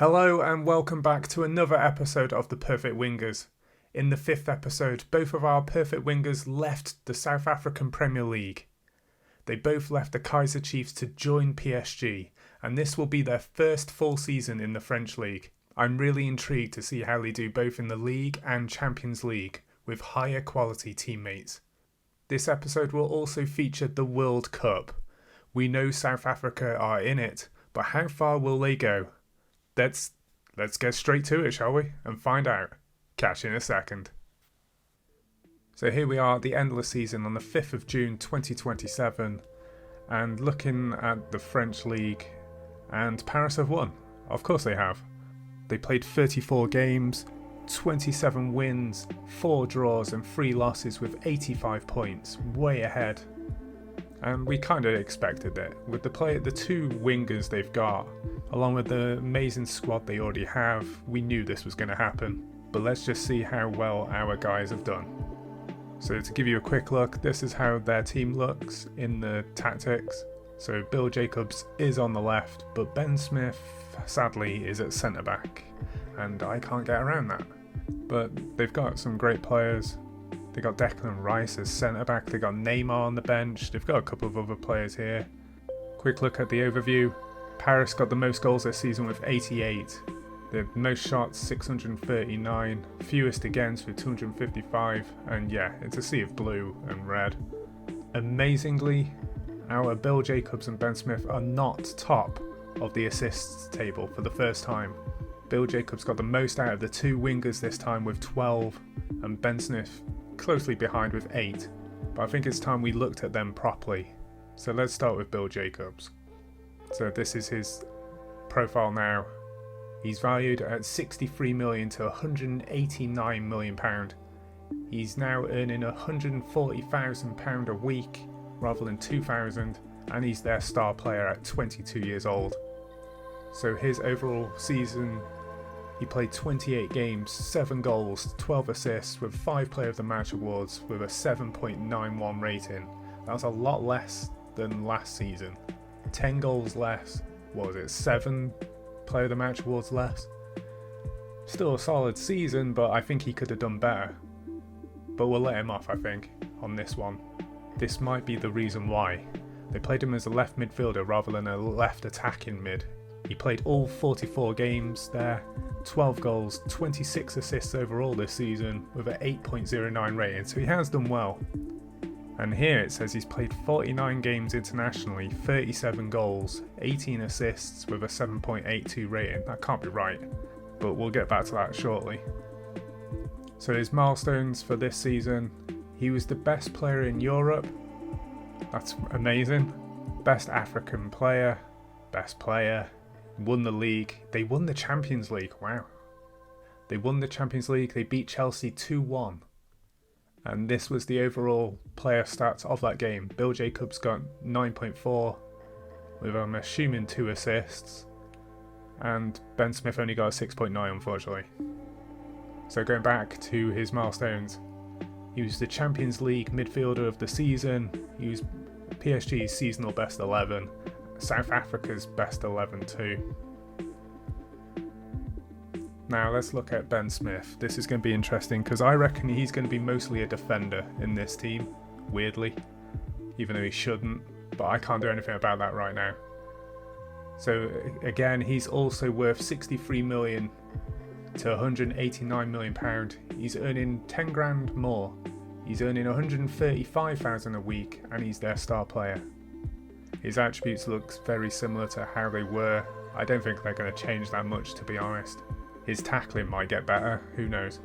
Hello and welcome back to another episode of The Perfect Wingers. In the fifth episode, both of our perfect wingers left the South African Premier League. They both left the Kaizer Chiefs to join PSG, and this will be their first full season in the French League. I'm really intrigued to see how they do both in the League and Champions League with higher quality teammates. This episode will also feature the World Cup. We know South Africa are in it, but how far will they go? Let's get straight to it, shall we? And find out. Catch you in a second. So here we are at the end of the season on the 5th of June 2027. And looking at the French League, and Paris have won. Of course they have. They played 34 games, 27 wins, 4 draws and 3 losses with 85 points, way ahead. And we kind of expected it. With the two wingers they've got, along with the amazing squad they already have, we knew this was going to happen. But let's just see how well our guys have done. So to give you a quick look, this is how their team looks in the tactics. So Bill Jacobs is on the left, but Ben Smith, sadly, is at centre-back. And I can't get around that. But they've got some great players. They got Declan Rice as centre-back, they got Neymar on the bench, they've got a couple of other players here. Quick look at the overview. Paris got the most goals this season with 88. The most shots, 639. Fewest against with 255. And yeah, it's a sea of blue and red. Amazingly, our Bill Jacobs and Ben Smith are not top of the assists table for the first time. Bill Jacobs got the most out of the two wingers this time with 12, and Ben Smith closely behind with 8. But I think it's time we looked at them properly. So let's start with Bill Jacobs. So this is his profile now. He's valued at 63 million to 189 million pound. He's now earning 140,000 pound a week rather than 2,000, and he's their star player at 22 years old. So his overall season, he played 28 games, 7 goals, 12 assists with 5 Player of the Match awards with a 7.91 rating. That was a lot less than last season. 10 goals less. What was it? 7 Player of the Match awards less. Still a solid season, but I think he could have done better. But we'll let him off, I think, on this one. This might be the reason why. They played him as a left midfielder rather than a left attacking mid. He played all 44 games there, 12 goals, 26 assists overall this season with an 8.09 rating, so he has done well. And here it says he's played 49 games internationally, 37 goals, 18 assists with a 7.82 rating. That can't be right, but we'll get back to that shortly. So his milestones for this season, he was the best player in Europe. That's amazing. Best African player, best player. Won the league. They won the Champions League. Wow. They won the Champions League. They beat Chelsea 2-1. And this was the overall player stats of that game. Bill Jacobs got 9.4 with, I'm assuming, 2 assists. And Ben Smith only got a 6.9, unfortunately. So going back to his milestones. He was the Champions League midfielder of the season. He was PSG's seasonal best 11. South Africa's best 11 too. Now let's look at Ben Smith. This is going to be interesting because I reckon he's going to be mostly a defender in this team, weirdly, even though he shouldn't, but I can't do anything about that right now. So again, he's also worth 63 million to 189 million pound. He's earning 10 grand more. He's earning 135,000 a week and he's their star player. His attributes look very similar to how they were. I don't think they're going to change that much, to be honest. His tackling might get better, who knows.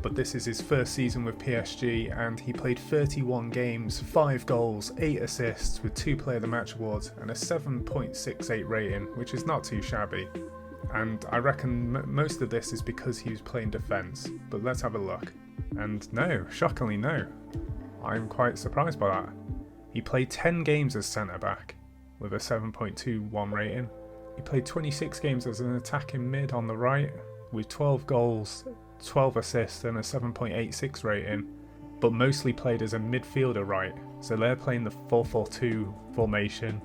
But this is his first season with PSG and he played 31 games, 5 goals, 8 assists with 2 Player of the Match awards and a 7.68 rating, which is not too shabby. And I reckon most of this is because he was playing defence, but let's have a look. And no, shockingly no. I'm quite surprised by that. He played 10 games as centre-back with a 7.21 rating. He played 26 games as an attacking mid on the right with 12 goals, 12 assists and a 7.86 rating, but mostly played as a midfielder right, so they're playing the 4-4-2 formation.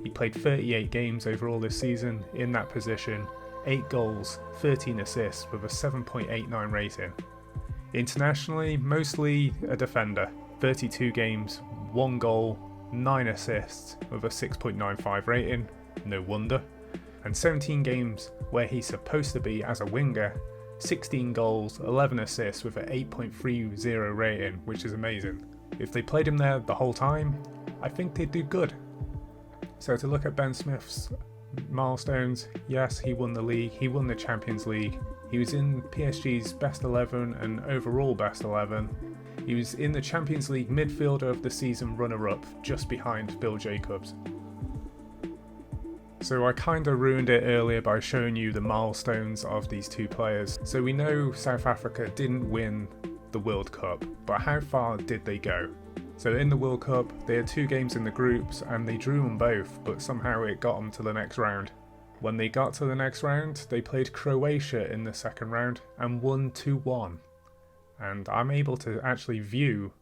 He played 38 games overall this season in that position, 8 goals, 13 assists with a 7.89 rating. Internationally, mostly a defender, 32 games, 1 goal, 9 assists with a 6.95 rating, no wonder. And 17 games where he's supposed to be as a winger, 16 goals, 11 assists with an 8.30 rating, which is amazing. If they played him there the whole time, I think they'd do good. So to look at Ben Smith's milestones, yes, he won the league, he won the Champions League, he was in PSG's best 11 and overall best 11. He was in the Champions League midfielder of the season runner-up, just behind Bill Jacobs. So I kinda ruined it earlier by showing you the milestones of these two players. So we know South Africa didn't win the World Cup, but how far did they go? So in the World Cup, they had 2 games in the groups and they drew them both, but somehow it got them to the next round. When they got to the next round, they played Croatia in the second round and won 2-1. And I'm able to actually view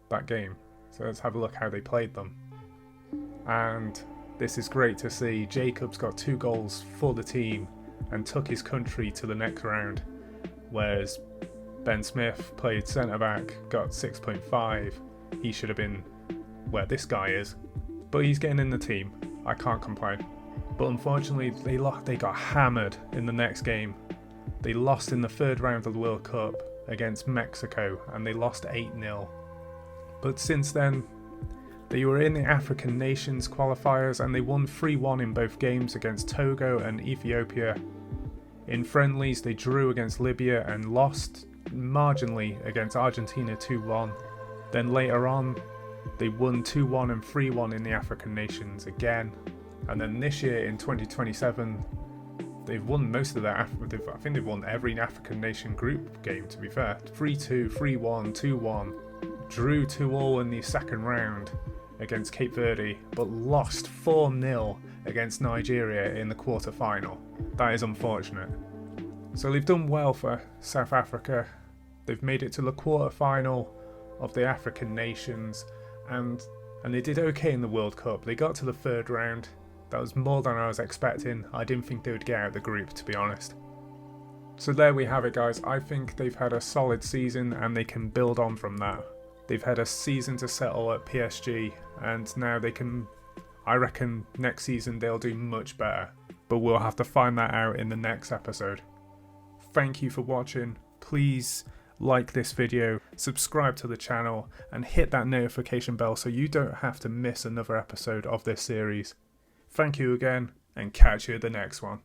that game. So let's have a look how they played them. And this is great to see. Jacobs got 2 goals for the team and took his country to the next round, whereas Ben Smith played centre-back, got 6.5. He should have been where this guy is, but he's getting in the team. I can't complain. But unfortunately, they got hammered in the next game. They lost in the third round of the World Cup against Mexico, and they lost 8-0. But since then, they were in the African Nations qualifiers and they won 3-1 in both games against Togo and Ethiopia. In friendlies, they drew against Libya and lost marginally against Argentina 2-1. Then later on, they won 2-1 and 3-1 in the African Nations again. And then this year in 2027, they've won most of their, I think they've won every African nation group game, to be fair. 3-2, 3-1, 2-1, drew 2-2 in the second round against Cape Verde, but lost 4-0 against Nigeria in the quarter-final. That is unfortunate. So they've done well for South Africa. They've made it to the quarter-final of the African nations, and they did okay in the World Cup. They got to the third round. That was more than I was expecting. I didn't think they would get out of the group, to be honest. So there we have it, guys. I think they've had a solid season and they can build on from that. They've had a season to settle at PSG, and now they can, I reckon next season they'll do much better. But we'll have to find that out in the next episode. Thank you for watching. Please like this video, subscribe to the channel, and hit that notification bell so you don't have to miss another episode of this series. Thank you again, and catch you at the next one.